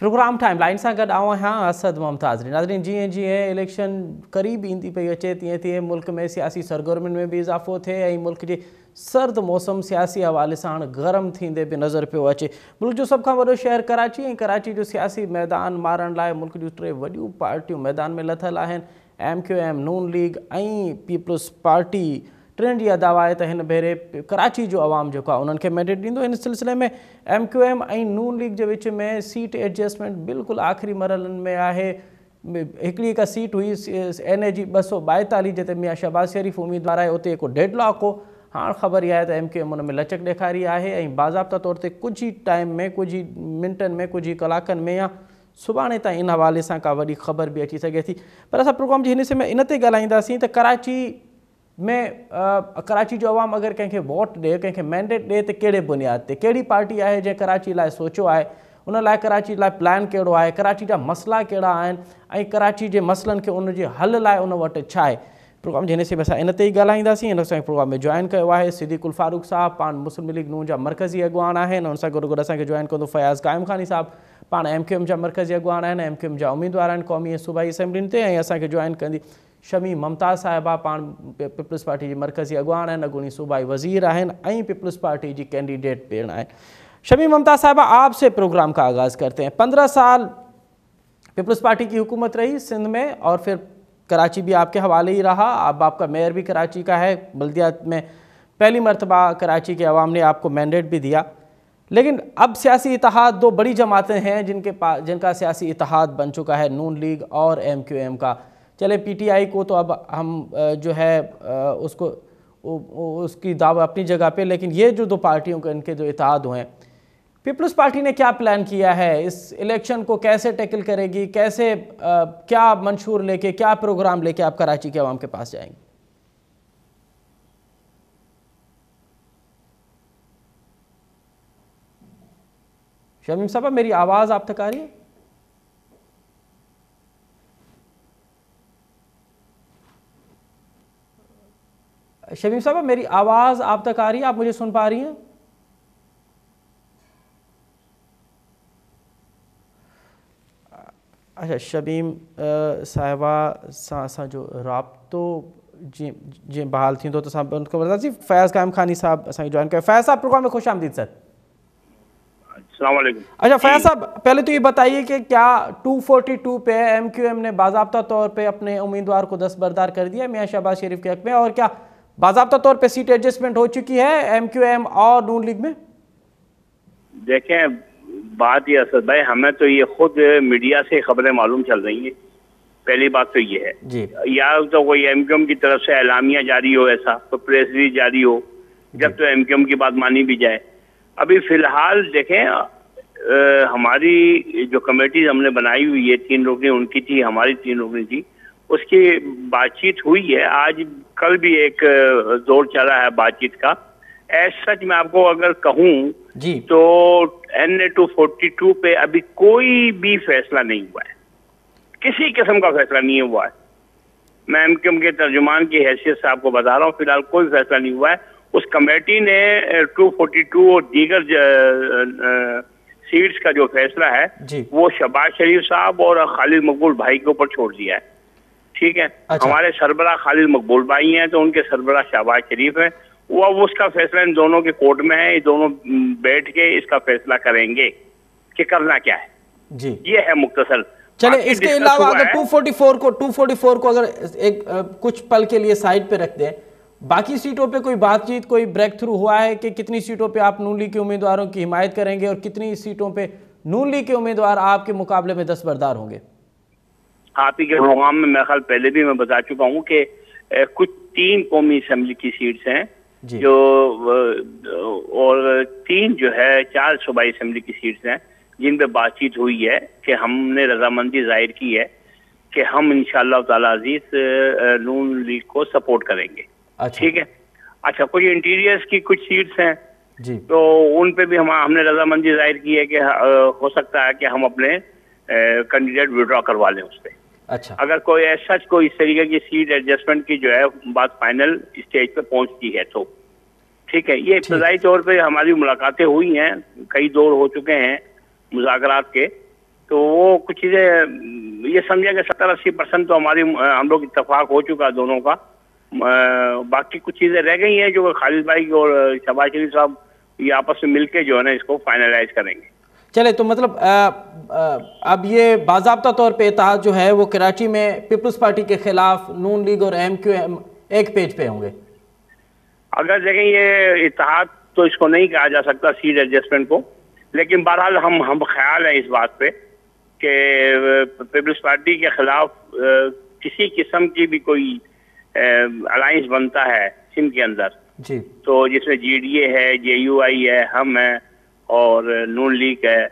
Programme time line से गॾु आऊं आहियां असद मुमताज़। नाज़रीन, जीअं जीअं इलेक्शन क़रीब ईंदी पई अचे तीअं तीअं मुल्क में सियासी सरगर्मियुनि में भी इज़ाफ़ो थिए ऐं मुल्क जे सर्द मौसम सियासी हवाले सां हाणे गरम थींदे भी नज़र पियो अचे। मुल्क जो सभ खां वॾो शहर कराची ऐं कराची जो सियासी मैदान मारण लाइ मुल्क जूं 3 वॾियूं पार्टियूं मैदान में लथल आहिनि। MQM, नून लीग ऐं पीपल्स पार्टी। टिनि जी दावा आहे त हिन भेरे कराची जो अवाम जेको आहे उन्हनि खे मैंडेट ॾींदो। हिन सिलसिले में MQM ऐं नून लीग जे विच में सीट एडजस्टमेंट बिल्कुलु आख़िरी मरहलनि में आहे। हिकिड़ी का सीट हुई NA जी 242 जिते मियां शहबाज शरीफ़ उम्मीदवार आहे, उते हिकु डेडलॉक हो। हाणे ख़बर इहा आहे त MQM उन में लचक ॾेखारी आहे ऐं बाज़ाब्ता तौर ते कुझु ई टाइम में, कुझु ई मिंटनि में, कुझु ई कलाकनि में या सुभाणे ताईं इन हवाले सां का वॾी ख़बर बि अची सघे थी। पर असां प्रोग्राम जे हिन हिसे में इन ते ॻाल्हाईंदासीं त कराची में कराची जो अवाम अगर कंहिंखे वोट ॾे, कंहिंखे मैंडेट ॾे त कहिड़े बुनियाद ते, कहिड़ी पार्टी आहे जंहिं कराची लाइ सोचियो आहे, उन लाइ कराची लाइ प्लान कहिड़ो आहे, कराची जा मसइला कहिड़ा आहिनि ऐं कराची जे मसइलनि खे उन जे हल लाइ उन वटि छा आहे। प्रोग्राम जे हिन से असां इन ते ई ॻाल्हाईंदासीं। हिन सां प्रोग्राम में जॉइन कयो आहे सिद्दीक़ुल फारूक साहब, पाण मुस्लिम लीग नून जा मरकज़ी अॻवान आहिनि। हुन सां गॾोगॾु असांखे जॉइन कंदो फयाज़ क़ाइम ख़ानी साहब, पाण MQM जा मरकज़ी अॻवान आहिनि, MQM जा उम्मीदवार आहिनि क़ौमी ऐं सूबाई असेंबलियुनि ते। ऐं असांखे जॉइन कंदी शमी मुमताज़ साहिबा, पाण पीपल्स पार्टी जी मरकज़ी अॻवान आहिनि, अॻूणी सूबाई वज़ीर आहिनि ऐं पीपल्स पार्टी जी कैंडिडेट भेण आहिनि। शमी मुमताज़ साहिबा, आपसे प्रोग्राम का आगाज़ करते हैं। 15 साल पीपल्स पार्टी की हुकूमत रही सिंध में और फिर कराची भी आपके हवाले ही रहा। अब आपका मेयर भी कराची का है, बल्दियात में पहली मरतबा कराची के अवाम ने आपको मैंडेट भी दिया। लेकिन अब सियासी इत्तेहाद 2 बड़ी जमातें हैं जिनका सियासी इत्तेहाद बन चुका है, नून लीग और MQM का। चले PTI को तो अब हम जो है उसकी दावा अपनी जगह पे, लेकिन ये जो 2 पार्टियों के इनके जो इत्तेहाद हुए हैं, पीपल्स पार्टी ने क्या प्लान किया है, इस इलेक्शन को कैसे टैकल करेगी, कैसे क्या मंशूर लेके, क्या प्रोग्राम लेके आप कराची के अवाम के पास जाएंगे? शमीम साहब, मेरी आवाज़ आप तक आ रही है? शमीम साहब, मेरी आवाज़ आप तक आ रही है? आप मुझे सुन पा रही हैं? अच्छा, शमीम साहिबा सां असांजो राब्तो जीअं बहाल थींदो त असां उनखे वठंदासीं। फयाज़ क़ाइम ख़ानी साहब असांखे जॉइन कयो। फयाज़ साहब, प्रोग्राम में खुश आमदीद सर। अस्सलाम वालेकुम। अच्छा फयाज़ साहब, पहले तो ये बताइए कि क्या 242 पे MQM ने बाज़ाब्ता तौर पे अपने उम्मीदवार को दस्तबरदार कर दिया मियां शहबाज शरीफ के हक में, और क्या बाज़ाब्ता तौर पे सीट एडजस्टमेंट हो चुकी है MQM और नून लीग में? देखें, बात ये असद भाई, हमें तो ये खुद मीडिया से खबरें मालूम चल रही हैं। पहली बात तो ये है जी, या तो कोई MQM की तरफ से एलामिया जारी हो, ऐसा तो प्रेस रिलीज जारी हो, जब तो MQM की बात मानी भी जाए। अभी फिलहाल देखें, हमारी जो कमेटी हमने बनाई हुई है, 3 रुकनी उनकी थी, हमारी 3 रुकनी थी, उसकी बातचीत हुई है। आज कल भी एक दौर चला है बातचीत का। सच मैं आपको अगर कहूं तो NA 242 पे अभी कोई भी फैसला नहीं हुआ है, किसी किस्म का फैसला नहीं हुआ है। मैं MQM के तर्जुमान की हैसियत से आपको बता रहा हूँ, फिलहाल कोई फैसला नहीं हुआ है। उस कमेटी ने 242 और दीगर सीट्स का जो फैसला है वो शहबाज शरीफ साहब और खालिद मकबूल भाई के ऊपर छोड़ दिया है। ठीक है, अच्छा। हमारे सरबराह खालिद मकबूल भाई हैं तो उनके सरबराह शहबाज शरीफ है। वो अब उसका फैसला इन दोनों के कोर्ट में है, ये दोनों बैठ के इसका फैसला करेंगे कि करना क्या है जी। ये है मुख्तसर। चले, इसके अलावा अगर 244 को अगर एक कुछ पल के लिए साइड पे रख दें, बाकी सीटों पे कोई बातचीत, कोई ब्रेक थ्रू हुआ है कि कितनी सीटों पे आप नून लीग के उम्मीदवारों की हिमायत करेंगे और कितनी सीटों पे नून लीग के उम्मीदवार आपके मुकाबले में दस्तबरदार होंगे? आप ही के प्रोग्राम में मेरे ख्याल पहले भी मैं बता चुका हूँ कि कुछ 3 कौमी असेंबली की सीट्स हैं जो, और 3 जो है 4 सूबाई असेंबली की सीट्स हैं जिन पे बातचीत हुई है कि हमने रजामंदी जाहिर की है कि हम इंशाअल्लाह ताला अजीज नून लीग को सपोर्ट करेंगे। अच्छा। ठीक है। अच्छा, कुछ इंटीरियर्स की कुछ सीट्स हैं जी, तो उन पे भी हमने रजामंदी जाहिर की है कि हो सकता है कि हम अपने कैंडिडेट विड्रॉ करवा लें उस पर। अच्छा। अगर कोई ऐसा कोई इस तरीके की सीट एडजस्टमेंट की जो है बात फाइनल स्टेज पे पहुंचती है तो ठीक है। ये इब्तदाई तौर पे हमारी मुलाकातें हुई हैं, कई दौर हो चुके हैं मुज़ाकरात के, तो वो कुछ चीजें ये समझे कि 70-80% तो हम लोग इत्तेफाक हो चुका दोनों का। बाकी कुछ चीजें रह गई हैं जो खालिद भाई और शहबाज शरीफ साहब ये आपस में मिलके जो है ना इसको फाइनलाइज करेंगे। चले, तो मतलब अब ये बाज़ाब्ता तौर पे इत्तेहाद जो है वो कराची में पीपल्स पार्टी के खिलाफ नून लीग और MQM एक पेज पे होंगे। अगर देखें ये इत्तेहाद तो इसको नहीं कहा जा सकता सीट एडजस्टमेंट को, लेकिन बहरहाल हम ख्याल है इस बात पे कि पीपल्स पार्टी के खिलाफ किसी किस्म की भी कोई अलायंस बनता है सिंध के अंदर जी, तो जिसमें GDA है, JUI है, हम है और नून लीग है,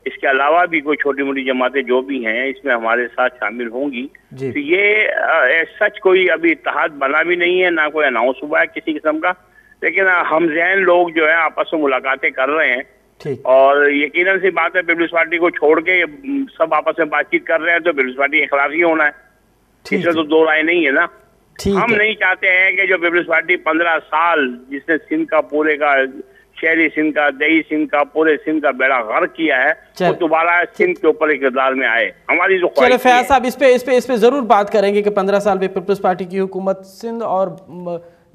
इसके अलावा भी कोई छोटी मोटी जमातें जो भी हैं इसमें हमारे साथ शामिल होंगी। तो ये सच कोई अभी इत्तेहाद बना भी नहीं है, ना कोई अनाउंस हुआ है किसी किस्म का, लेकिन हम जहन लोग जो है आपस में मुलाकातें कर रहे हैं और यकीनन सी बात है पीपल्स पार्टी को छोड़ के सब आपस में बातचीत कर रहे हैं तो पीपल्स पार्टी के खिलाफ ही होना है, इसमें तो दो राय नहीं है ना। हम नहीं चाहते हैं कि जो पीपल्स पार्टी 15 साल जिसने सिंध का पूरे का शहरी सिंध का, दही सिंध का, पूरे सिंध का बेड़ा गर्क किया है वो दोबारा सिंध के ऊपर इक़्तिदार में आए, हमारी जो चलो फैयाज साहब इस पे जरूर बात करेंगे कि 15 साल में पीपल्स पार्टी की हुकूमत सिंध और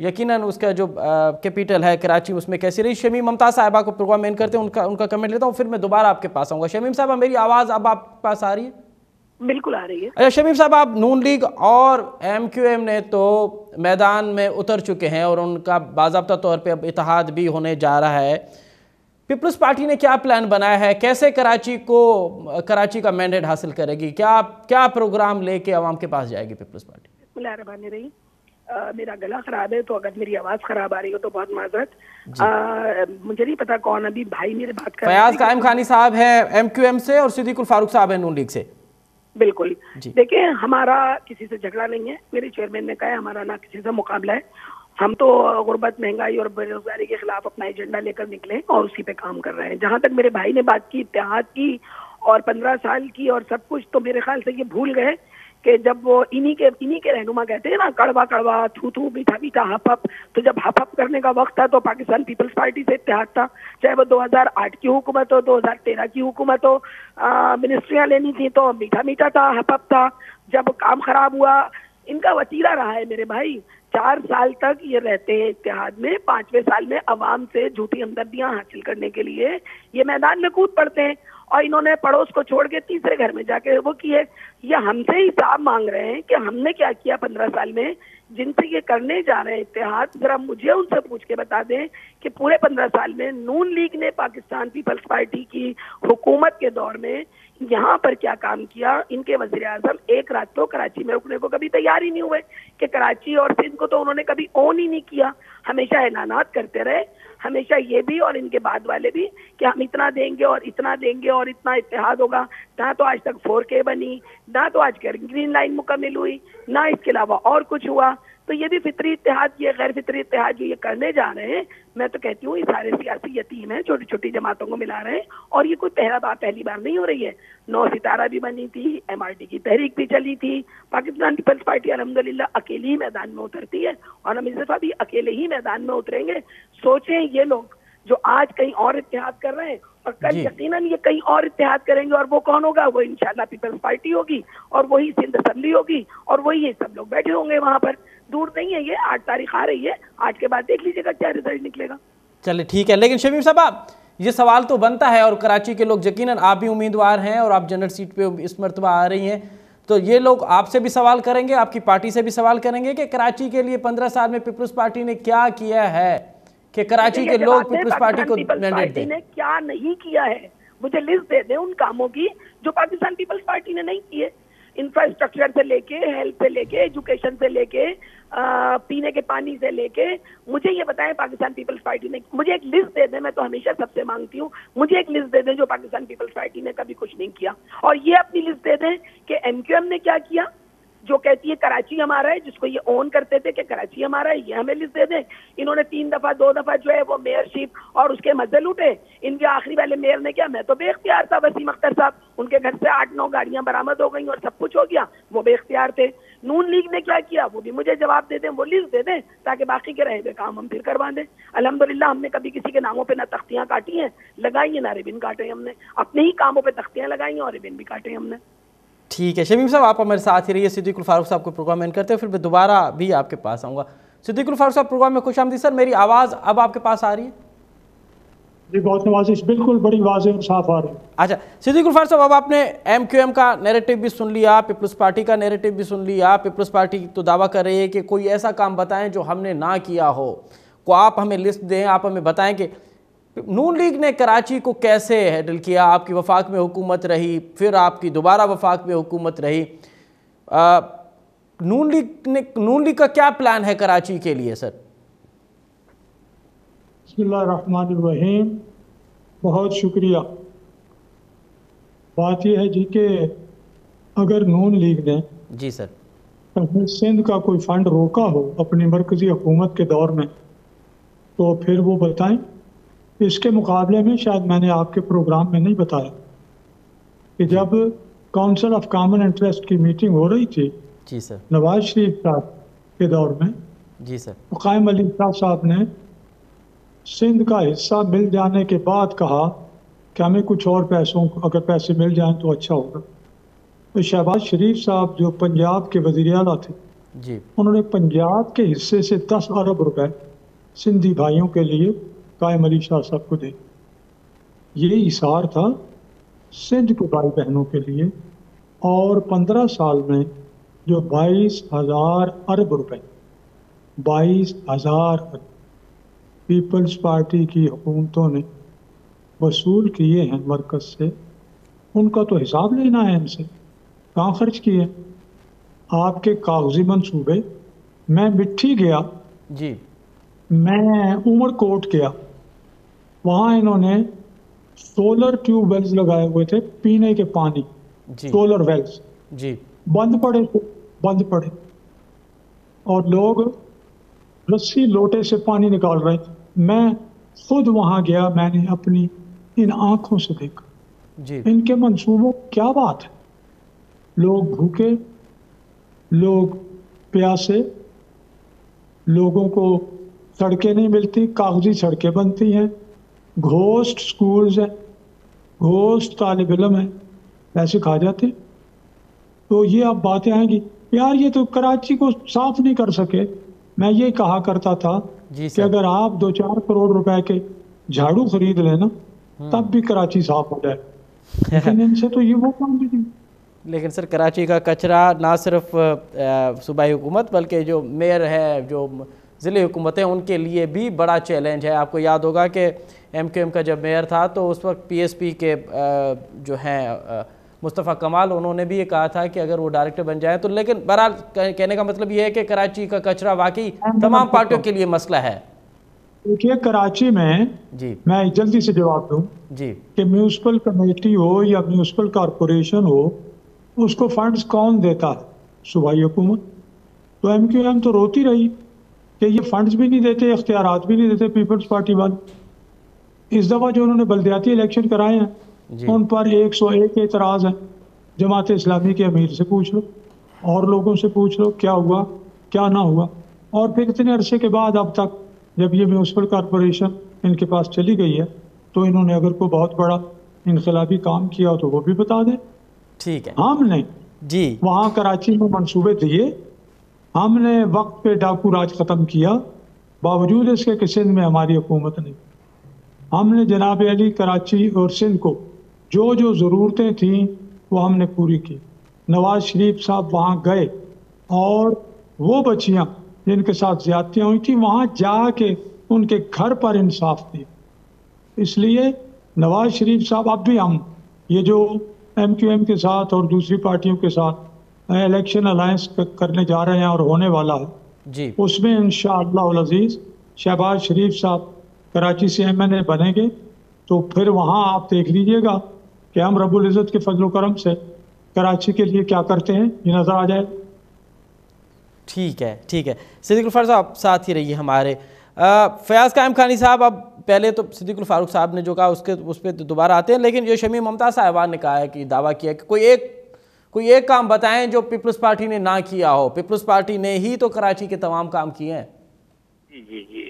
यकीनन उसका जो कैपिटल है कराची उसमें कैसी रही। शमीम मुमताज साहिबा को प्रोग्राम एंड करते हैं, उनका कमेंट लेता हूँ, फिर मैं दोबारा आपके पास आऊँगा। शमीम साहब मेरी आवाज़ अब आपके पास आ रही है? बिल्कुल आ रही है। अच्छा शमीम साहब, आप नून लीग और MQM ने तो मैदान में उतर चुके हैं और उनका बाज़ाब्ता तौर पे अब इत्तेहाद भी होने जा रहा है। पीपल्स पार्टी ने क्या प्लान बनाया है, कैसे कराची का मैंडेट हासिल करेगी, क्या प्रोग्राम लेके अवाम के पास जाएगी पीपल्स पार्टी? बिस्मिल्लाहिर्रहमानिर्रहीम। मेरा गला खराब है तो अगर मेरी आवाज खराब आ रही हो तो बहुत माजरत। मुझे नहीं पता कौन अभी भाई मेरे बात कर रहे हैं। फयाज कायम खानी साहब है MQM से और सिद्दीकुल फारूक साहब है नून लीग से। बिल्कुल, देखिए हमारा किसी से झगड़ा नहीं है, मेरे चेयरमैन ने कहा है हमारा ना किसी से मुकाबला है, हम तो गुर्बत, महंगाई और बेरोजगारी के खिलाफ अपना एजेंडा लेकर निकले और उसी पे काम कर रहे हैं। जहां तक मेरे भाई ने बात की इत्तेहाद की और 15 साल की और सब कुछ, तो मेरे ख्याल से ये भूल गए कि जब वो इन्हीं के रहनुमा कहते हैं ना कड़वा कड़वा, थू थू, मीठा मीठा, हप हप, तो जब हप हप करने का वक्त था तो पाकिस्तान पीपल्स पार्टी से इत्तेहाद था, चाहे वो 2008 की हुकूमत हो, 2013 की हुकूमत हो, मिनिस्ट्रियां लेनी थी तो मीठा मीठा था, हप हप था। जब काम खराब हुआ, इनका वतीरा रहा है मेरे भाई, 4 साल तक ये रहते हैं इत्तेहाद में, 5वें साल में अवाम से झूठी हमदर्दियां हासिल करने के लिए ये मैदान में कूद पड़ते हैं और इन्होंने पड़ोस को छोड़ के तीसरे घर में जाके वो किए। ये हमसे हिसाब मांग रहे हैं कि हमने क्या किया 15 साल में, जिनसे ये करने जा रहे हैं इत्तेहाद, जरा मुझे उनसे पूछ के बता दें कि पूरे 15 साल में नून लीग ने पाकिस्तान पीपल्स पार्टी की हुकूमत के दौर में यहाँ पर क्या काम किया। इनके वज़ीर आज़म एक रात तो कराची में रुकने को कभी तैयार ही नहीं हुए कि कराची और सिंध को तो उन्होंने कभी ओन ही नहीं किया, हमेशा ऐलानात करते रहे, हमेशा ये भी और इनके बाद वाले भी कि हम इतना देंगे और इतना देंगे और इतना इत्तेहाद होगा। ना तो आज तक 4K बनी, ना तो आज ग्रीन लाइन मुकम्मल हुई, ना इसके अलावा और कुछ हुआ। तो ये भी फितरी इत्तेहाद, ये गैर फितरी इत्तेहाद जो ये करने जा रहे हैं, मैं तो कहती हूँ ये सारे सियासी यतीम हैं, छोटी छोटी जमातों को मिला रहे हैं और ये कोई पहली बार नहीं हो रही है। 9 सितारा भी बनी थी, MRD की तहरीक भी चली थी, पाकिस्तान पीपल्स पार्टी अल्हम्दुलिल्लाह अकेली ही मैदान में उतरती है और हम इस दफा भी अकेले ही मैदान में उतरेंगे। सोचें ये लोग जो आज कहीं और इत्तेहाद कर रहे हैं और कल यकीनन ये कहीं और इत्तेहाद करेंगे और वो कौन होगा, वो इंशाल्लाह पीपल्स पार्टी होगी और वही सिंध असेंबली होगी और वही ये सब लोग बैठे होंगे वहां पर। दूर नहीं है ये, 8 तारीख आ रही है, 8 के बाद देख लीजिएगा क्या रिजल्ट निकलेगा। चलिए ठीक है, लेकिन शमीम साहब ये सवाल तो बनता है और कराची के लोग, यकीनन आप भी उम्मीदवार हैं और आप जनरल सीट पे इस मरतबा आ रही हैं, तो ये लोग आपसे भी सवाल करेंगे, आपकी पार्टी से भी सवाल करेंगे कि कराची के लिए 15 साल में पीपल्स पार्टी ने क्या किया है कि कराची के लोग पीपल्स पार्टी को मैंडेट दें। क्या नहीं किया है, मुझे लिस्ट दे दें उन कामों की जो पाकिस्तान पीपल्स पार्टी ने नहीं किए। इंफ्रास्ट्रक्चर से लेके, हेल्थ से लेके, एजुकेशन से लेके, पीने के पानी से लेके, मुझे ये बताएं पाकिस्तान पीपल्स पार्टी ने, मुझे एक लिस्ट दे दें, मैं तो हमेशा सबसे मांगती हूँ मुझे एक लिस्ट दे दें जो पाकिस्तान पीपल्स पार्टी ने कभी कुछ नहीं किया। और ये अपनी लिस्ट दे दें कि MQM ने क्या किया, जो कहती है कराची हमारा है, जिसको ये ओन करते थे कि कराची हमारा है, ये हमें लिस्ट दे दें। इन्होंने 2 दफा जो है वो मेयरशिप और उसके मजे लूटे। इनके आखिरी वाले मेयर ने क्या, मैं तो बेख्तियार था वसीम अख्तर साहब, उनके घर से 8-9 गाड़ियां बरामद हो गई और सब कुछ हो गया, वो बेख्तियार थे। नून लीग ने क्या किया, वो भी मुझे जवाब दे दें, वो लिस्ट दे दें ताकि बाकी के रहे हुए काम हम फिर करवा दें। अल्हम्दुलिल्लाह हमने कभी किसी के नामों पे ना तख्तियां काटी हैं, लगाई हैं, ना रिबिन काटे हमने, अपने ही कामों पे तख्तियां लगाई हैं और रिबिन भी काटे हमने। ठीक है शमीम साहब, आप हमारे साथ ही रहिए। सिद्दीकुल फारूक साहब को प्रोग्राम एंड करते हैं, फिर मैं दोबारा भी आपके पास आऊँगा। सिद्दीकुल फारूक साहब प्रोग्राम में खुशामदीद सर, मेरी आवाज़ अब आपके पास आ रही है? जी बहुत नवाजिश, बिल्कुल बड़ी वाज़ेह और साफ आ रही है। अच्छा सिद्दीकुल फारूक साहब, अब आपने MQM का नैरेटिव भी सुन लिया, पीपल्स पार्टी का नैरेटिव भी सुन लिया। पीपल्स पार्टी तो दावा कर रही है कि कोई ऐसा काम बताएं जो हमने ना किया हो, को आप हमें लिस्ट दें, आप हमें बताएं कि नून लीग ने कराची को कैसे हैंडल किया। आपकी वफाक में हुकूमत रही, फिर आपकी दोबारा वफाक में हुकूमत रही। नून लीग का क्या प्लान है कराची के लिए सर? बिस्मिल्लाहिर्रहमानिर्रहीम, बहुत शुक्रिया। बात यह है जी कि अगर नून लीग ने जी सर कहीं सिंध का कोई फंड रोका हो अपनी मरकजी हुकूमत के दौर में, तो फिर वो बताएं। इसके मुकाबले में शायद मैंने आपके प्रोग्राम में नहीं बताया कि जब काउंसिल ऑफ कॉमन इंटरेस्ट की मीटिंग हो रही थी जी सर, नवाज शरीफ साहब के दौर में, जी सर, कायम अली शाह साहब ने सिंध का हिस्सा मिल जाने के बाद कहा कि हमें कुछ और पैसों, अगर पैसे मिल जाएं तो अच्छा होगा। तो शहबाज शरीफ साहब जो पंजाब के वज़ीर आला थे जी, उन्होंने पंजाब के हिस्से से 10 अरब रुपए सिंधी भाइयों के लिए कायम अली शाह साहब को दे। ये इशार था सिंध के भाई बहनों के लिए। और 15 साल में जो 22,000 अरब रुपए, 22,000 पीपल्स पार्टी की हुकूमतों ने वसूल किए हैं मरकज से, उनका तो हिसाब लेना है इनसे, कहाँ खर्च किए। आपके कागजी मंसूबे, मैं मिट्टी गया जी, मैं उमरकोट गया, वहाँ इन्होंने सोलर ट्यूब वेल्स लगाए हुए थे पीने के पानी, जी, सोलर वेल्स जी, बंद पड़े और लोग रस्सी लोटे से पानी निकाल रहे थे। मैं खुद वहाँ गया, मैंने अपनी इन आंखों से देखा। जी, इनके मंसूबों क्या बात है। लोग भूखे, लोग प्यासे, लोगों को सड़कें नहीं मिलती, कागजी सड़कें बनती हैं, घोस्ट स्कूल्स हैं, घोस्ट तालिब इल्म हैं, पैसे खा जाते। तो ये अब बातें आएंगी, यार ये तो कराची को साफ नहीं कर सके। मैं ये कहा करता था जी कि अगर आप 2-4 करोड़ रुपए के झाड़ू खरीद लेना तब भी कराची साफ हो जाए, लेकिन इनसे तो ये वो काम भी नहीं। लेकिन सर कराची का कचरा ना सिर्फ सूबाई हुकूमत बल्कि जो मेयर है, जो ज़िले हुकूमत है, उनके लिए भी बड़ा चैलेंज है। आपको याद होगा कि MQM का जब मेयर था तो उस वक्त PSP के जो हैं मुस्तफ़ा कमाल, उन्होंने भी ये कहा था कि अगर वो डायरेक्टर बन जाए तो। लेकिन बहरहाल कहने का मतलब ये है कि कराची का कचरा वाकई तमाम पार्टियों के लिए मसला है। देखिए कराची में जी, मैं जल्दी से जवाब दूं जी, कि म्यूनिसिपल कमेटी हो या म्यूनिसिपल कॉरपोरेशन हो, उसको फंड्स कौन देता है? सूबाई हुकूमत। तो MQM तो रोती रही कि ये फंड्स भी नहीं देते, इख्तियारात भी नहीं देते पीपल्स पार्टी वाले। इस दफ़ा जो उन्होंने बल्दियाती इलेक्शन कराए हैं उन पर 101 एतराज़ है। जमात इस्लामी के अमीर से पूछ लो और लोगों से पूछ लो क्या हुआ क्या ना हुआ। और फिर इतने अरसे के बाद अब तक जब ये म्यूनिसिपल कॉरपोरेशन इनके पास चली गई है तो इन्होंने अगर कोई बहुत बड़ा इनकलाबी काम किया तो वो भी बता दें। ठीक है, हमने जी, वहाँ कराची में मंसूबे दिए, हमने वक्त पे डाकू राज ख़त्म किया, बावजूद इसके कि सिंध में हमारी हुकूमत नहीं। हमने जनाब अली कराची और सिंध को जो जो ज़रूरतें थीं वो हमने पूरी की। नवाज शरीफ साहब वहाँ गए और वो बच्चियाँ जिनके साथ ज़्यादतियाँ हुई थी वहाँ जाके उनके घर पर इंसाफ दिया। इसलिए नवाज शरीफ साहब, अब भी हम ये जो MQM के साथ और दूसरी पार्टियों के साथ इलेक्शन अलायंस करने जा रहे हैं और होने वाला है जी, उसमें इंशाअल्लाह अज़ीज़ शहबाज शरीफ साहब कराची से MNA बनेंगे तो फिर वहाँ आप देख लीजिएगा कि हम रब्बुल इज़्ज़त के फजल करम से कराची के लिए क्या करते हैं, ये नज़र आ जाए। ठीक है, ठीक है। सिद्दीकुल फारूक साहब साथ ही रहिए हमारे। फयाज़ कायम खानी साहब, अब पहले तो सिद्दीकुल फारूक साहब ने जो कहा उस पर दोबारा आते हैं, लेकिन जो शमीम मुमताज़ साहिबान ने कहा है कि दावा किया कि कोई एक काम बताएं जो पीपल्स पार्टी ने ना किया हो। पीपल्स पार्टी ने ही तो कराची के तमाम काम किए हैं। जी जी जी,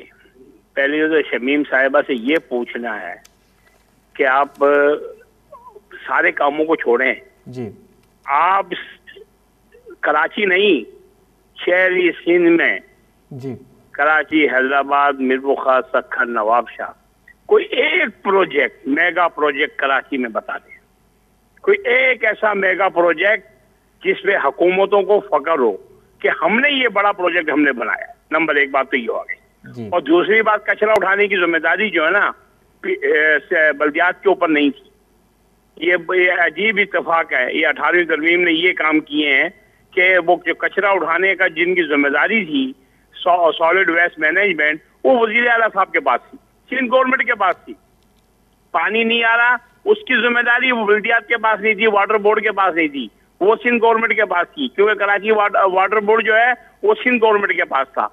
पहले तो शमीम साहिबा से ये पूछना है कि आप सारे कामों को छोड़ें जी। आप कराची नहीं, शहरी सिंध में जी, कराची, हैदराबाद, मिरपुखा, सखर, नवाबशाह, कोई एक प्रोजेक्ट, मेगा प्रोजेक्ट कराची में बता दें। कोई एक ऐसा मेगा प्रोजेक्ट जिसमें हुकूमतों को फख्र हो कि हमने ये बड़ा प्रोजेक्ट हमने बनाया। नंबर एक बात तो ये हो गई। और दूसरी बात, कचरा उठाने की जिम्मेदारी जो है ना बल्दियात के ऊपर नहीं थी। ये अजीब इत्तेफाक है, ये 18वीं तरमीम ने ये काम किए हैं कि वो जो कचरा उठाने का जिनकी जिम्मेदारी थी, सॉलिड वेस्ट मैनेजमेंट, वो वजीर आला साहब के पास थी, सिंध गवर्नमेंट के पास थी। पानी नहीं आ रहा, उसकी जिम्मेदारी वो बल्दियात के पास नहीं थी, वाटर बोर्ड के पास नहीं थी, वो सिंध गवर्नमेंट के पास थी, क्योंकि कराची वाटर बोर्ड जो है वो सिंध गवर्नमेंट के पास था।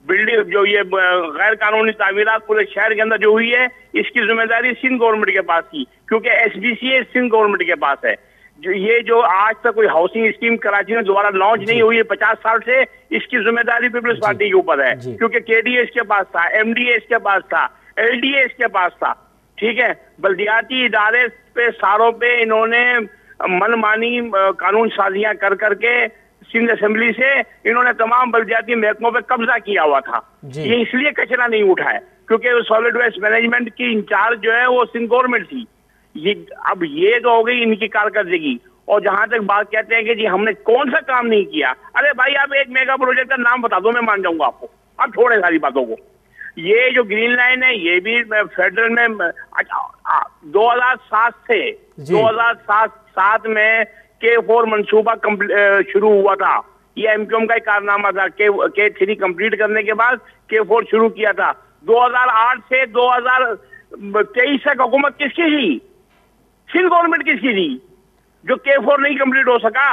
बिल्डिंग जो ये गैर कानूनी तामीरात पूरे शहर के अंदर जो हुई है, इसकी जिम्मेदारी सिंध गवर्नमेंट के पास थी, क्योंकि SBCA सिंध गवर्नमेंट के पास है। जो आज तक कोई हाउसिंग स्कीम कराची में दोबारा लॉन्च नहीं हुई है 50 साल से, इसकी जिम्मेदारी पीपल्स पार्टी के ऊपर है, क्योंकि KDA इसके पास था, MDA इसके पास था, LDA इसके पास था। ठीक है, बल्दियाती इदारे पे सारों पे इन्होंने मनमानी कानून साजियां कर करके सिंध असेंबली से इन्होंने तमाम बल्दियाती महकमों पे कब्जा किया हुआ था। ये इसलिए कचरा नहीं उठा है क्योंकि सॉलिड वेस्ट मैनेजमेंट की इंचार्ज जो है वो सिंध गवर्नमेंट थी। अब ये तो हो गई इनकी कारकर्दगी। और जहां तक बात कहते हैं कि जी हमने कौन सा काम नहीं किया, अरे भाई आप एक मेगा प्रोजेक्ट का नाम बता दो, मैं मान जाऊंगा आपको। अब छोड़े सारी बातों को। ये जो ग्रीन लाइन है ये भी फेडरल में 2007 से 2007 में K4 मंसूबा शुरू हुआ था। ये MQM का ही कारनामा था। K3 कंप्लीट करने के बाद K4 शुरू किया था। 2008 से 2023 तक हुकूमत किसकी थी? सिंध गवर्नमेंट किसकी थी? जो K4 नहीं कंप्लीट हो सका।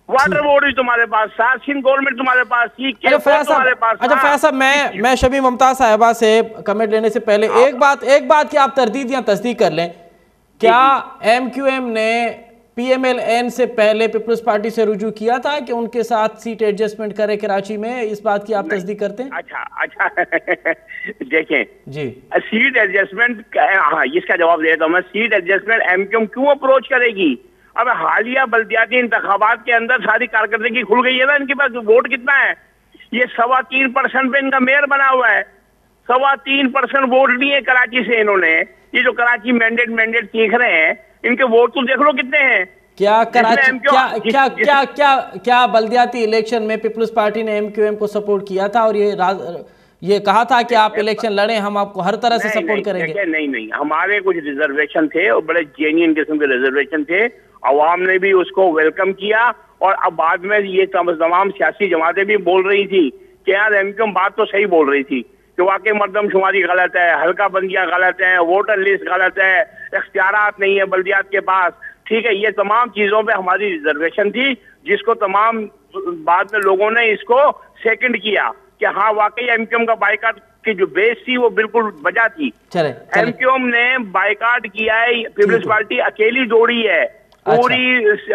वाटर बोर्ड भी तुम्हारे पास था, सिंध गवर्नमेंट तुम्हारे पास थी, K4 तुम्हारे पास था। अच्छा फयाज साहब, मैं शमीम मुमताज साहिबा से कमेंट लेने से पहले एक बात की आप तरदीद या तस्दीक कर लें, क्या MQM ने PMLN से पहले पीपल्स पार्टी से रुजू किया था कि उनके साथ सीट एडजस्टमेंट करे कराची में? इस बात की आप तस्दीक करते हैं? अच्छा देखें जी, सीट एडजस्टमेंट, हाँ इसका जवाब देता हूं मैं। सीट एडजस्टमेंट MQM क्यों अप्रोच करेगी? अब हालिया बल्दियाती इंतखाबात के अंदर सारी कारकर्दगी खुल गई है ना। इनके पास वोट कितना है? ये 3.25% पे इनका मेयर बना हुआ है। 3.25% वोट लिए कराची से इन्होंने। ये जो कराची मैंडेट सीख रहे हैं, इनके वोट तो देख लो कितने हैं। क्या कराची क्या बल्दियाती इलेक्शन में पीपल्स पार्टी ने MQM को सपोर्ट किया था और ये कहा था कि आप इलेक्शन लड़ें, हम आपको हर तरह से सपोर्ट करेंगे? नहीं, हमारे कुछ रिजर्वेशन थे और बड़े जेन्युइन किस्म के रिजर्वेशन थे। अवाम ने भी उसको वेलकम किया। और अब बाद में ये तमाम सियासी जमातें भी बोल रही थी कि यार MQM बात तो सही बोल रही थी कि वाकई मर्दमशुमारी गलत है, हल्का बंदियां गलत है, वोटर लिस्ट गलत है, इख्तियारात नहीं है बल्दियात के पास। ठीक है, ये तमाम चीजों पे हमारी रिजर्वेशन थी, जिसको तमाम बाद में लोगों ने इसको सेकंड किया कि हाँ वाकई MQM का बाइकाट की जो बेस थी वो बिल्कुल वजह थी। MQM ने बाइकाट किया है, पीपल्स पार्टी अकेली दौड़ी है। पूरी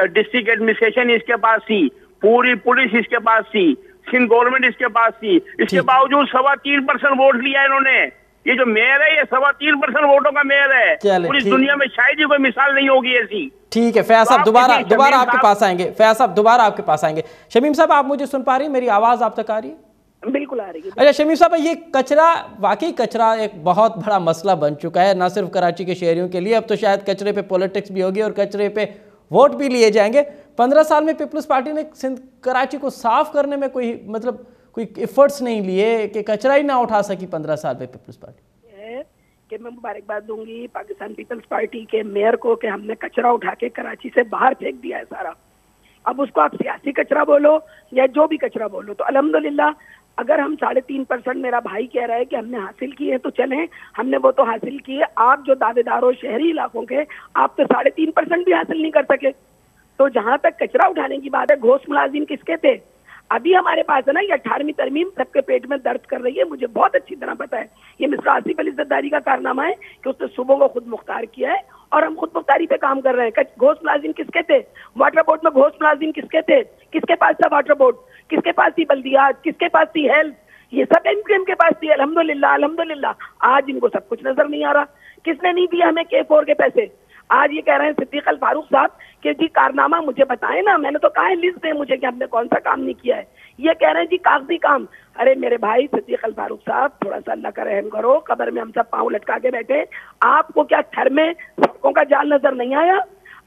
डिस्ट्रिक्ट एडमिनिस्ट्रेशन इसके पास थी, पूरी पुलिस इसके पास थी, सिंध गवर्नमेंट इसके पास थी। इसके बावजूद 3.25% वोट लिया इन्होंने। ये जो मेयर है ये 3.25% वोटों का मेयर है। पूरी दुनिया में शायद ही कोई मिसाल नहीं होगी ऐसी। ठीक है फयाज साहब, दोबारा आपके पास आएंगे। फयाज साहब दोबारा आपके पास आएंगे। शमीम साहब, आप मुझे सुन पा रही हैं? मेरी आवाज आप तक आ रही है? बिल्कुल आ रही है। अच्छा शमीम साहब, ये कचरा, वाकई कचरा एक बहुत बड़ा मसला बन चुका है, ना सिर्फ कराची के शहरियों के लिए। अब तो शायद कचरे पे पॉलिटिक्स भी होगी और कचरे पे वोट भी लिए जाएंगे। 15 साल में पीपल्स पार्टी ने कराची को साफ करने में कोई एफर्ट्स नहीं लिए कि कचरा ही ना उठा सकी 15 साल में पीपल्स पार्टी? कि मैं मुबारकबाद दूंगी पाकिस्तान पीपल्स पार्टी के मेयर को कि हमने कचरा उठा के कराची से बाहर फेंक दिया है सारा। अब उसको आप सियासी कचरा बोलो या जो भी कचरा बोलो, तो अल्हम्दुलिल्लाह अगर हम 3.5%, मेरा भाई कह रहा है कि हमने हासिल किए तो चलें, हमने वो तो हासिल किए। आप जो दावेदार हो शहरी इलाकों के, आप तो 3.5% भी हासिल नहीं कर सके। तो जहां तक कचरा उठाने की बात है, घोष मुलाजिम किसके थे? अभी हमारे पास है ना ये 18वीं तरमीम सबके पेट में दर्द कर रही है, मुझे बहुत अच्छी तरह पता है। ये मिस्टर आसिफ अली जरदारी का कारनामा है कि उसने सुबह को खुद मुख्तार किया है और हम खुद मुख्तारी पे काम कर रहे हैं। घोष मुलाजिम किसके थे? वाटर बोर्ड में घोष मुलाजिम किसके थे? किसके पास था वाटर बोर्ड? किसके पास थी बल्दियात? किसके पास थी हेल्थ? ये सब एमक्यूएम के पास थी। अल्हम्दुलिल्लाह अल्हम्दुलिल्लाह आज इनको सब कुछ नजर नहीं आ रहा। किसने नहीं दिया हमें K4 के पैसे? आज ये कह रहे हैं सिद्दीक अल फारूक साहब कि जी कारनामा मुझे बताएं ना, मैंने तो कहा है लिस्ट दें मुझे कि हमने कौन सा काम नहीं किया है। ये कह रहे हैं जी कागजी काम। अरे मेरे भाई सिद्दीक अल फारूक साहब, थोड़ा सा अल्लाह का रहम करो, कब्र में हम सब पांव लटका के बैठे। आपको क्या थर में सड़कों का जाल नजर नहीं आया?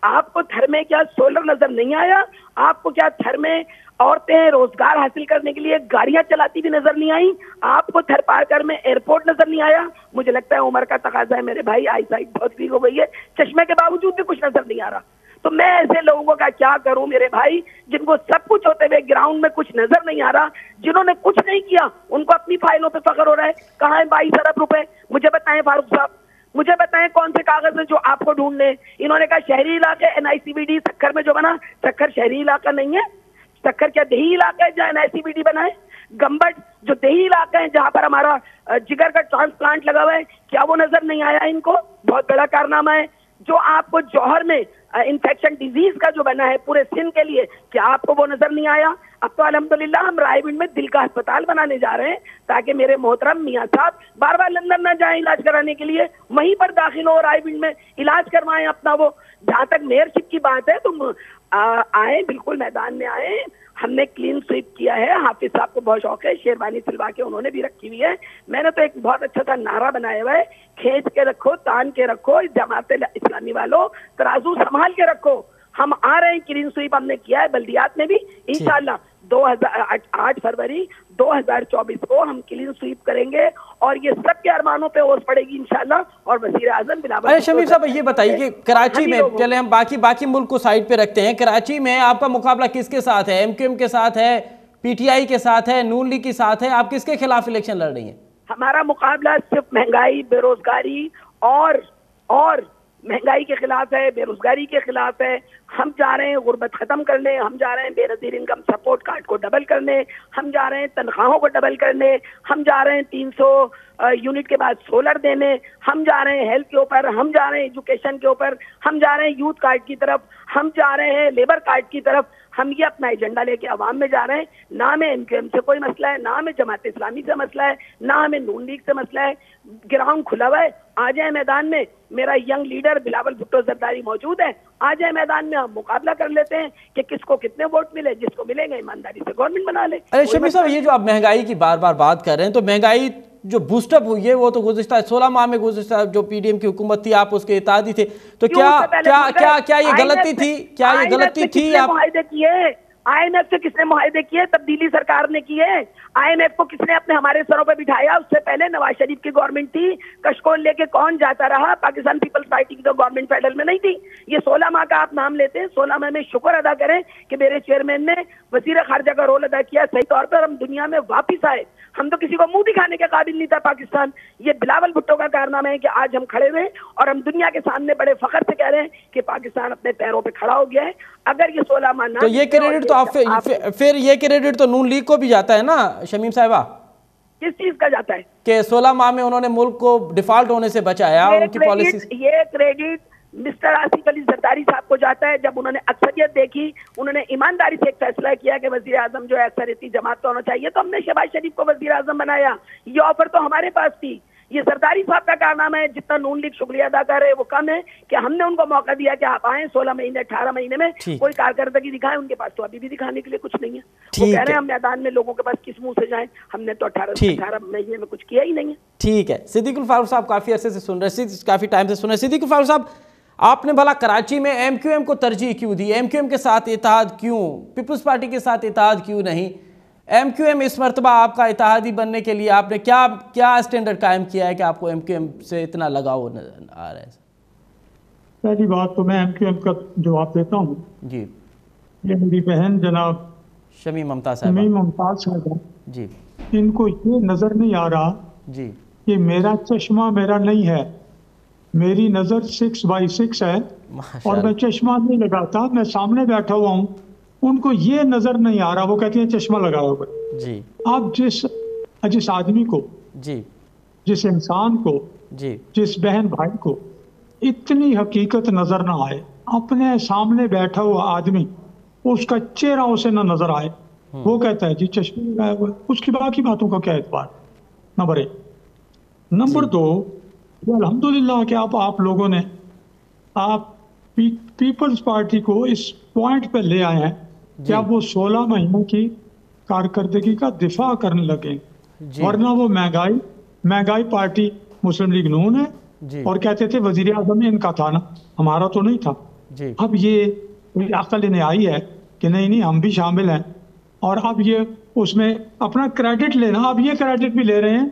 आपको थर में क्या सोलर नजर नहीं आया? आपको क्या थर में औरतें रोजगार हासिल करने के लिए गाड़ियां चलाती भी नजर नहीं आई? आपको थर पार कर में एयरपोर्ट नजर नहीं आया? मुझे लगता है उम्र का तकाजा है मेरे भाई, आई साइट बहुत वीक हो गई है, चश्मे के बावजूद भी कुछ नजर नहीं आ रहा। तो मैं ऐसे लोगों का क्या करूं मेरे भाई, जिनको सब कुछ होते हुए ग्राउंड में कुछ नजर नहीं आ रहा, जिन्होंने कुछ नहीं किया उनको अपनी फाइलों पे फख्र हो रहा है। कहाँ है 22 अरब रुपए? मुझे बताएं फारूक साहब, मुझे बताएं कौन से कागज हैं जो आपको ढूंढने। इन्होंने कहा शहरी इलाके NICBD सक्खर में जो बना, सक्खर शहरी इलाका नहीं है। सक्खर क्या देही इलाका है जहाँ NICBD बना है? गंबट जो देही इलाका है जहां पर हमारा जिगर का ट्रांसप्लांट लगा हुआ है, क्या वो नजर नहीं आया इनको? बहुत बड़ा कारनामा है। जो आपको जौहर में इन्फेक्शन डिजीज का जो बना है पूरे सिंध के लिए, क्या आपको वो नजर नहीं आया? अब तो अल्हम्दुलिल्लाह हम रायविंड में दिल का अस्पताल बनाने जा रहे हैं ताकि मेरे मोहतरम मियाँ साहब बार बार लंदन ना जाएं इलाज कराने के लिए, वहीं पर दाखिल हो रायविंड में इलाज करवाएं अपना। वो जहां तक मेयरशिप की बात है तुम आए, बिल्कुल मैदान में आए। हमने क्लीन स्वीप किया है, हाफिज साहब को बहुत शौक है, शेरवानी सिलवा के उन्होंने भी रखी हुई है। मैंने तो एक बहुत अच्छा सा नारा बनाया हुआ है, खींच के रखो, तान के रखो, जमात इस्लामी वालों तराजू संभाल के रखो। हम आ रहे हैं, क्लीन स्वीप हमने किया है बल्दियात में भी। इंशाल्लाह 8 फरवरी 2024 को हम क्लीन स्वीप करेंगे और ये सबके अरमानों पे ओस पड़ेगी इंशाल्लाह। और वजीर आजम बिलावल। अरे शमीम साहब ये बताइए कि कराची में, चले हम बाकी मुल्क को साइड पे रखते हैं, कराची में आपका मुकाबला किसके साथ है? MQM के साथ है, PTI के साथ है, नून लीग के साथ है? आप किसके खिलाफ इलेक्शन लड़ रही हैं? हमारा मुकाबला सिर्फ महंगाई, बेरोजगारी और महंगाई के खिलाफ है, बेरोजगारी के खिलाफ है। हम जा रहे हैं गुर्बत खत्म करने, हम जा रहे हैं बेनजीर इनकम सपोर्ट कार्ड को डबल करने, हम जा रहे हैं तनख्वाहों को डबल करने, हम जा रहे हैं 300 यूनिट के बाद सोलर देने, हम जा रहे हैं हेल्थ के ऊपर, हम जा रहे हैं एजुकेशन के ऊपर, हम जा रहे हैं यूथ कार्ड की तरफ, हम जा रहे हैं लेबर कार्ड की तरफ। हम ये अपना एजेंडा लेके आवाम में जा रहे हैं। ना हमें MQM से कोई मसला है, ना हमें जमात इस्लामी से मसला है, ना हमें नून लीग से मसला है। ग्राउंड खुला हुआ है, आ जाए मैदान में। मेरा यंग लीडर बिलावल भुट्टो जरदारी मौजूद है, आ जाए मैदान में, हम मुकाबला कर लेते हैं कि किसको कितने वोट मिले। जिसको मिलेंगे ईमानदारी से गवर्नमेंट बना ले। अरे शमीम साहब ये जो आप महंगाई की बार बार बात कर रहे हैं, तो महंगाई जो बूस्टअप हुई है वो तो गुज़िश्ता 16 माह में गुज़िश्ता जो PDM की हुकूमत थी आप उसके इत्तेहादी थे, तो क्या ये गलती थी? क्या ये गलती थी? आप मुआहदे किए IMF से किसने मुआहदे किए? तब्दीली सरकार ने किए। IMF को किसने अपने हमारे सरों पे बिठाया? उससे पहले नवाज शरीफ की गवर्नमेंट थी। कशकोल लेके कौन जाता रहा? पाकिस्तान पीपल्स पार्टी की तो गवर्नमेंट फेडरल में नहीं थी। ये 16 माह का आप नाम लेते हैं, 16 माह में शुक्र अदा करें कि मेरे चेयरमैन ने वजीर खारजा का रोल अदा किया सही तौर पर। हम दुनिया में वापिस आए। हम तो किसी को मुंह दिखाने के काबिल नहीं था पाकिस्तान। ये बिलावल भुट्टो का कारनामा है कि आज हम खड़े हुए और हम दुनिया के सामने बड़े फख्र से कह रहे हैं कि पाकिस्तान अपने पैरों पे खड़ा हो गया है। अगर ये 16 माह तो ये क्रेडिट तो फिर ये क्रेडिट तो नून लीग को भी जाता है ना शमीम साहिबा? किस चीज का जाता है? कि 16 माह में उन्होंने मुल्क को डिफॉल्ट होने से बचाया, उनकी पॉलिसी। ये क्रेडिट मिस्टर आसिफ अली जरदारी साहब को जाता है। जब उन्होंने अक्सरियत देखी, उन्होंने ईमानदारी से एक फैसला किया कि वजीर आजम जो है अक्सरियती जमात का होना चाहिए, तो हमने शहबाज शरीफ को वजीर आजम बनाया। ये ऑफर तो हमारे पास थी। ये जरदारी साहब का कारनामा है। जितना नून लीग शुक्रिया अदा कर रहे हैं वो कम है कि हमने उनको मौका दिया कि आप आए 16 महीने 18 महीने में कोई कारकर्दगी दिखाएं। उनके पास तो अभी भी दिखाने के लिए कुछ नहीं है। वो कह रहे हैं हम मैदान में लोगों के पास किस मुंह से जाएं। हमने तो 18 महीने में कुछ किया ही नहीं है। ठीक है, सिद्दीक उल फारूक साहब काफी अरसे से सुन रहे, काफी टाइम से सुन रहे। सिद्दीक उल फारूक साहब, आपने भला कराची में MQM को तरजीह क्यों दी? MQM के साथ इत्तेहाद क्यों? पीपल्स पार्टी के साथ इत्तेहाद क्यों नहीं? MQM इस मरतबा आपका इत्तेहादी बनने के लिए आपने क्या स्टैंडर्ड कायम किया है कि आपको MQM से इतना लगाव नजर आ रहा है? पहली बात तो मैं MQM का जवाब देता हूँ जी। ये मेरी बहन जनाब शमीम मुमताज साहब जी, इनको ये नजर नहीं आ रहा जी कि मेरा चश्मा मेरा नहीं है, मेरी नजर 6x6 है और मैं चश्मा नहीं लगाता, मैं सामने बैठा हुआ हूँ उनको ये नजर नहीं आ रहा, वो कहती है चश्मा लगाया हुआ जी आप जिस आदमी को, जी जिस इंसान को, जी जिस बहन भाई को इतनी हकीकत नजर ना आए, अपने सामने बैठा हुआ आदमी उसका चेहरा उसे ना नजर आए, वो कहता है जी चश्मा लगाया हुआ है, उसकी बाकी बातों का क्या एतबार। नंबर 1। नंबर 2, अल्हम्दुलिल्लाह कि आप लोगों ने पीपल्स पार्टी को इस पॉइंट पे ले आए हैं कि अब वो 16 महीनों की कारकर्दगी का दिफा करने लगे, वरना वो महंगाई पार्टी मुस्लिम लीग नून है जी और कहते थे वजीर आजम इनका था ना, हमारा तो नहीं था। जी अब ये अकल इन्हें आई है कि नहीं हम भी शामिल हैं, और अब ये उसमें अपना क्रेडिट लेना, अब ये क्रेडिट भी ले रहे हैं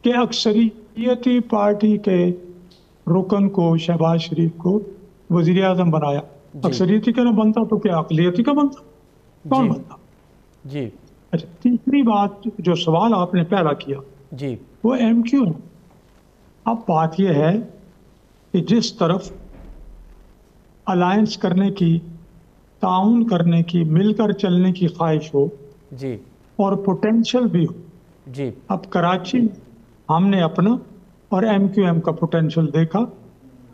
कि अक्सरियती पार्टी के रुकन को, शहबाज शरीफ को वजीर आजम बनाया। अक्सरियती का ना बनता तो क्या अकलियती का बनता, कौन बनता? जी अच्छा, तीसरी बात जो सवाल आपने पहला किया जी वो MQ है। अब बात यह है कि जिस तरफ अलायंस करने की, ताउन करने की, मिलकर चलने की ख्वाहिश हो जी और पोटेंशियल भी हो, जी अब कराची हमने अपना और MQM का पोटेंशियल देखा,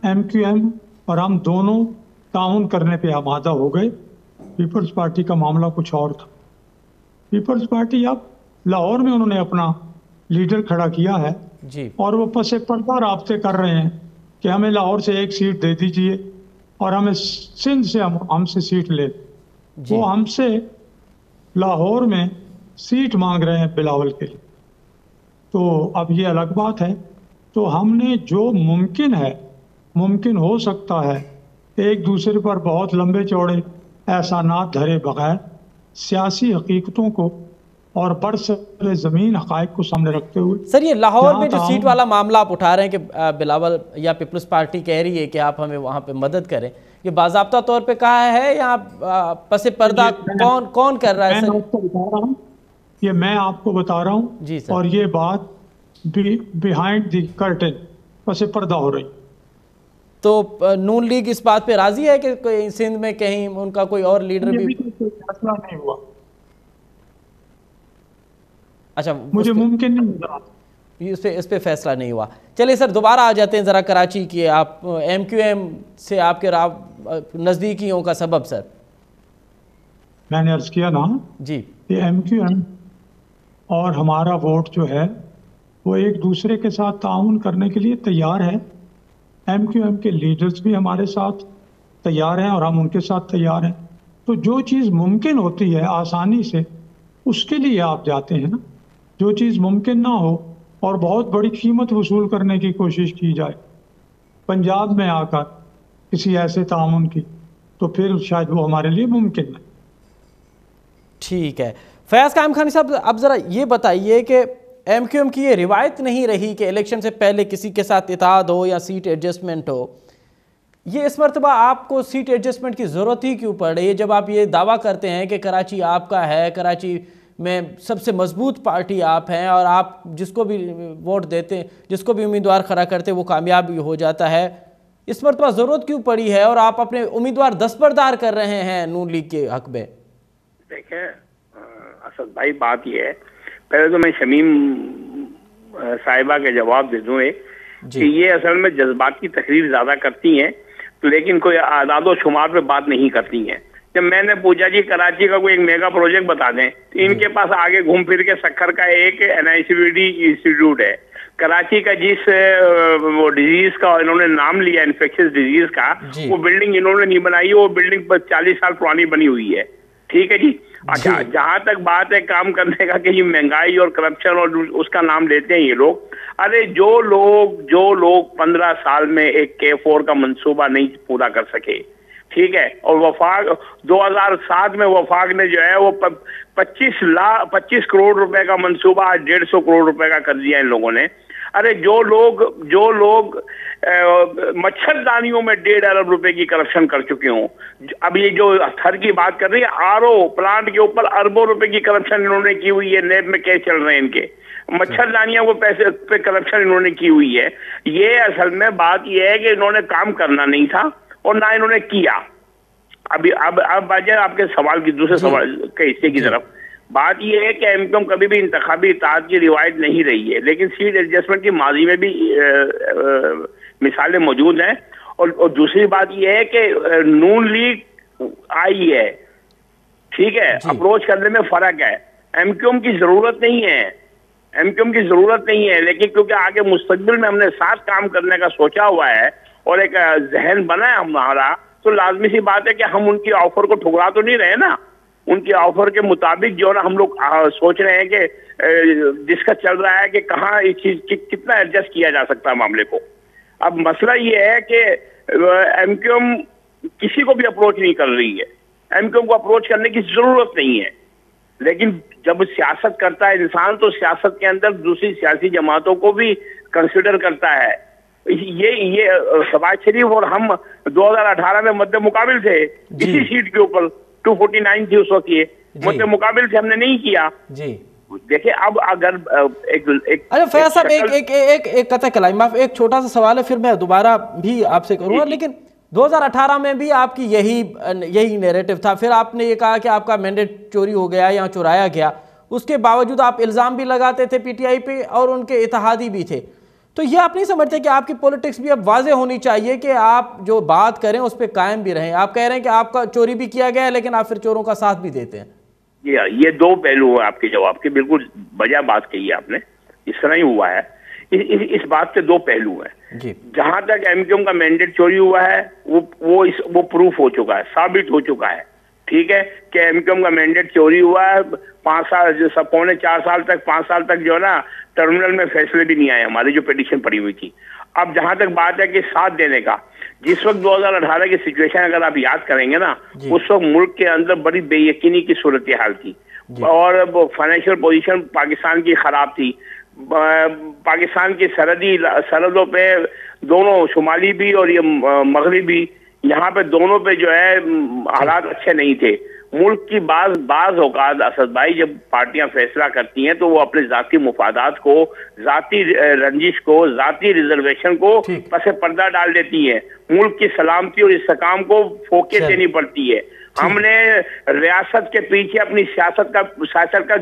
MQM और हम दोनों ताउन करने पे आमादा हो गए। पीपल्स पार्टी का मामला कुछ और था। पीपल्स पार्टी अब लाहौर में उन्होंने अपना लीडर खड़ा किया है जी और वो पसे पर्दा राब्ते कर रहे हैं कि हमें लाहौर से एक सीट दे दीजिए और हमें सिंध से हमसे सीट ले। वो हमसे लाहौर में सीट मांग रहे हैं बिलावल के लिए। तो अब ये अलग बात है। तो हमने जो मुमकिन हो सकता है, एक दूसरे पर बहुत लंबे चौड़े एहसानात धरे बगैर सियासी हकीकतों को और बरसरे ज़मीन हक़ाइक़ को सामने रखते हुए। सर, ये लाहौर में जो सीट वाला मामला आप उठा रहे हैं कि बिलावल या पीपल्स पार्टी कह रही है कि आप हमें वहाँ पे मदद करें, ये बाज़ाब्ता तौर पे कहा है या पसे पर्दा कौन कर रहा है सर? ये मैं आपको बता रहा हूँ जी सर। और ये बात बिहाइंड द कर्टेन पसे पर्दा हो रही। तो नून लीग इस बात पे राजी है कि सिंध में कहीं उनका कोई और लीडर भी फैसला नहीं हुआ। अच्छा, मुझे मुमकिन नहीं लगा, इस पे फैसला नहीं हुआ। चलिए सर, दोबारा आ जाते हैं ज़रा कराची की। आप MQM से आपके नज़दीकियों का सबब सर? मैंने अर्ज किया ना जी कि MQM और हमारा वोट जो है वो एक दूसरे के साथ ताउन करने के लिए तैयार है। MQM के लीडर्स भी हमारे साथ तैयार हैं और हम उनके साथ तैयार हैं। तो जो चीज़ मुमकिन होती है आसानी से, उसके लिए आप जाते हैं ना। जो चीज़ मुमकिन ना हो और बहुत बड़ी कीमत वसूल करने की कोशिश की जाए पंजाब में आकर किसी ऐसे ताउन की, तो फिर शायद वो हमारे लिए मुमकिन नहीं। ठीक है। फयाज कायम खानी साहब, अब ज़रा ये बताइए कि MQM की ये रिवायत नहीं रही कि इलेक्शन से पहले किसी के साथ इत्तेहाद हो या सीट एडजस्टमेंट हो। ये इस मरतबा आपको सीट एडजस्टमेंट की ज़रूरत ही क्यों पड़ रही है, जब आप ये दावा करते हैं कि कराची आपका है, कराची में सबसे मजबूत पार्टी आप हैं और आप जिसको भी वोट देते, जिसको भी उम्मीदवार खड़ा करते वो कामयाब भी हो जाता है। इस मरतबा ज़रूरत क्यों पड़ी है और आप अपने उम्मीदवार दस्तबरदार कर रहे हैं नून लीग के हक में? देखें असद भाई, बात यह है, पहले तो मैं शमीम साहिबा के जवाब दे दूं एक कि ये असल में जज्बात की तकरीर ज्यादा करती हैं, तो लेकिन कोई आदादो शुमार पे बात नहीं करती हैं। जब मैंने पूछा जी कराची का कोई एक मेगा प्रोजेक्ट बता दें, तो इनके पास आगे घूम फिर के सक्खर का एक NICVD इंस्टीट्यूट है। कराची का जिस वो डिजीज का इन्होंने नाम लिया, इन्फेक्शियस डिजीज का, वो बिल्डिंग इन्होंने नहीं बनाई, वो बिल्डिंग 40 साल पुरानी बनी हुई है। ठीक है जी। अच्छा, जहां तक बात है काम करने का कि ये महंगाई और करप्शन और उसका नाम लेते हैं ये लोग, अरे जो लोग 15 साल में एक K4 का मंसूबा नहीं पूरा कर सके, ठीक है, और वफाक 2007 में वफाक ने जो है वो 25 करोड़ रुपए का मंसूबा आज 150 करोड़ रुपए का कर दिया इन लोगों ने। अरे जो लोग मच्छरदानियों में 1.5 अरब रुपए की करप्शन कर चुके हों, अब ये जो थर की बात कर रही है, RO प्लांट के ऊपर अरबों रुपए की करप्शन इन्होंने की हुई है। नेब में केस चल रहे हैं इनके, मच्छरदानियों को पैसे पे करप्शन इन्होंने की हुई है। ये असल में बात यह है कि इन्होंने काम करना नहीं था और ना इन्होंने किया। अब बात जाए आपके सवाल की, दूसरे सवाल के हिस्से की तरफ। बात यह है कि एमक्यूएम कभी भी इंतखाबी इत्तेहाद की रिवायत नहीं रही है, लेकिन सीट एडजस्टमेंट की माजी में भी मिसालें मौजूद हैं। और दूसरी बात यह है कि नून लीग आई है, ठीक है, अप्रोच करने में फर्क है। एमक्यूएम की जरूरत नहीं है, एमक्यूएम की जरूरत नहीं है, लेकिन क्योंकि आगे मुस्तकबिल में हमने साथ काम करने का सोचा हुआ है और एक जहन बना है हमारा, तो लाजमी सी बात है कि हम उनकी ऑफर को ठुकरा तो नहीं रहे ना। उनकी ऑफर के मुताबिक जो ना हम लोग सोच रहे हैं कि डिस्कस चल रहा है कि कहाँ इस चीज कितना एडजस्ट किया जा सकता है मामले को। अब मसला ये है कि एमक्यूएम किसी को भी अप्रोच नहीं कर रही है, एमक्यूएम को अप्रोच करने की जरूरत नहीं है, लेकिन जब सियासत करता है इंसान तो सियासत के अंदर दूसरी सियासी जमातों को भी कंसिडर करता है। ये शहबाज शरीफ और हम 2018 में मध्य मुकाबिल थे इसी सीट के ऊपर, 249 थी उस वक्त, ये मध्य मुकाबिल से हमने नहीं किया जी। देखिए अब अगर एक अरे फैयाज साहब एक कतई कलाई माफ, एक छोटा सा सवाल है, फिर मैं दोबारा भी आपसे करूंगा, लेकिन 2018 में भी आपकी यही नैरेटिव था, फिर आपने ये कहा कि आपका मैंडेट चोरी हो गया या चुराया गया, उसके बावजूद आप इल्ज़ाम भी लगाते थे पीटीआई पे और उनके इत्तेहादी भी थे। तो ये आप नहीं समझते कि आपकी पॉलिटिक्स भी अब वाजे होनी चाहिए कि आप जो बात करें उस पर कायम भी रहें? आप कह रहे हैं कि आपका चोरी भी किया गया है, लेकिन आप फिर चोरों का साथ भी देते हैं। ये दो पहलू है आपके जवाब के, बिल्कुल वजह बात कही है आपने, इस तरह ही हुआ है। इस बात के दो पहलू हैं। जहां तक एमक्यूएम का मैंडेट चोरी हुआ है वो प्रूफ हो चुका है, साबित हो चुका है, ठीक है, कि एमक्यूएम का मैंडेट चोरी हुआ है। 5 साल, 4.25 साल तक, 5 साल तक जो है ना टर्मिनल में फैसले भी नहीं आए, हमारी जो पिटीशन पड़ी हुई थी। अब जहां तक बात है कि साथ देने का, जिस वक्त 2018 की सिचुएशन अगर आप याद करेंगे ना, उस वक्त मुल्क के अंदर बड़ी बेयकीनी की सूरत हाल थी और फाइनेंशियल पोजीशन पाकिस्तान की खराब थी। पाकिस्तान की सरहदों पे दोनों शुमाली भी और ये मगरबी, यहाँ पे दोनों पे जो है हालात अच्छे नहीं थे। मुल्क की बाज औकात असद भाई जब पार्टियां फैसला करती हैं तो वो अपने जाती मुफादात को, जाती रंजिश को, जाती रिजर्वेशन को पसे पर्दा डाल देती हैं। मुल्क की सलामती और इस्तेकाम को फोके देनी पड़ती है। हमने रियासत के पीछे अपनी सियासत का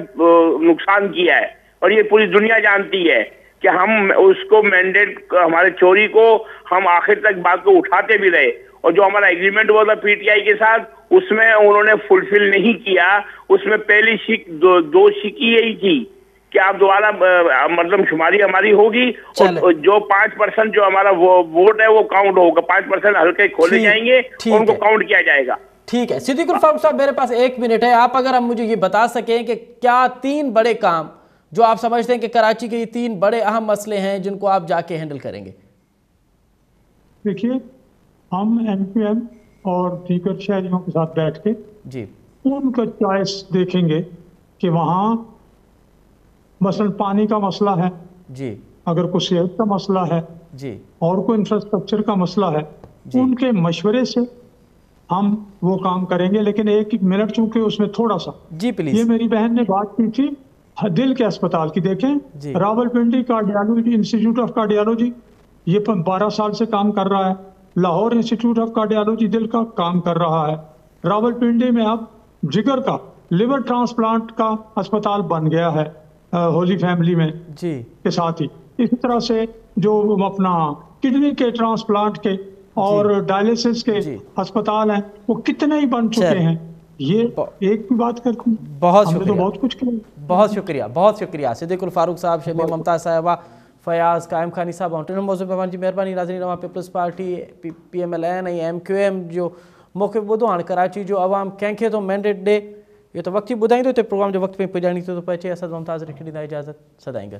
नुकसान किया है और ये पूरी दुनिया जानती है कि हम उसको मैंडेट, हमारे चोरी को हम आखिर तक बात को उठाते भी रहे और जो हमारा एग्रीमेंट हुआ था पीटीआई के साथ उसमें उन्होंने फुलफिल नहीं किया। उसमें पहली दो शिकी यही थी कि आप दोबारा मतलब शुमारी हमारी होगी और जो 5% जो हमारा वोट है वो काउंट होगा, 5% हल्के खोले जाएंगे और उनको काउंट किया जाएगा। ठीक है सिद्दीकुल फारूक साहब, मेरे पास 1 मिनट है, आप अगर हम मुझे ये बता सकें कि क्या 3 बड़े काम जो आप समझते हैं कि कराची के ये 3 बड़े अहम मसले हैं जिनको आप जाके हैंडल करेंगे? देखिए, हम एमक्यूएम और दीगर शहरियों के साथ बैठ के जी उनका चॉइस देखेंगे कि वहाँ मसलन पानी का मसला है जी, अगर कोई सेहत का मसला है जी, और कोई इंफ्रास्ट्रक्चर का मसला है, उनके मशवरे से हम वो काम करेंगे। लेकिन 1 मिनट चूंकि उसमें थोड़ा सा जी प्लीज, ये मेरी बहन ने बात की थी दिल के अस्पताल की। देखें, Rawalpindi cardiology institute of cardiology ये 12 साल से काम कर रहा है। लाहौर इंस्टीट्यूट ऑफ कार्डियोलॉजी दिल का काम कर रहा है। रावलपिंडी में अब जिगर का, लिवर ट्रांसप्लांट का अस्पताल बन गया है होली फैमिली में जी के साथ ही। इसी तरह से जो अपना किडनी के ट्रांसप्लांट के और डायलिसिस के अस्पताल हैं वो कितने ही बन चुके हैं। ये एक भी बात करते हैं, बहुत शुक्रिया, तो बहुत कुछ किया। बहुत शुक्रिया सिद्दीकुल फारूक साहब, शमीम मुमताज साहिबा, फयाज कायम खानी साहब, ऑनटेन मौजूद मेहमान जी मेहरबानी। नाज़रीन, अवाम पीपल्स पार्टी PMLN ऐं MQM जो मौक़िफ़ ॿुधो। हाणे कराची जो अवाम कंहिंखे तो मैंडेट ॾे, इहो त वक़्तु ई ॿुधाईंदो। हिते प्रोग्राम जो वक़्तु में पुॼाइणी थो पए। असद मुमताज़ खे ॾींदा इजाज़त, सदाईं गॾु।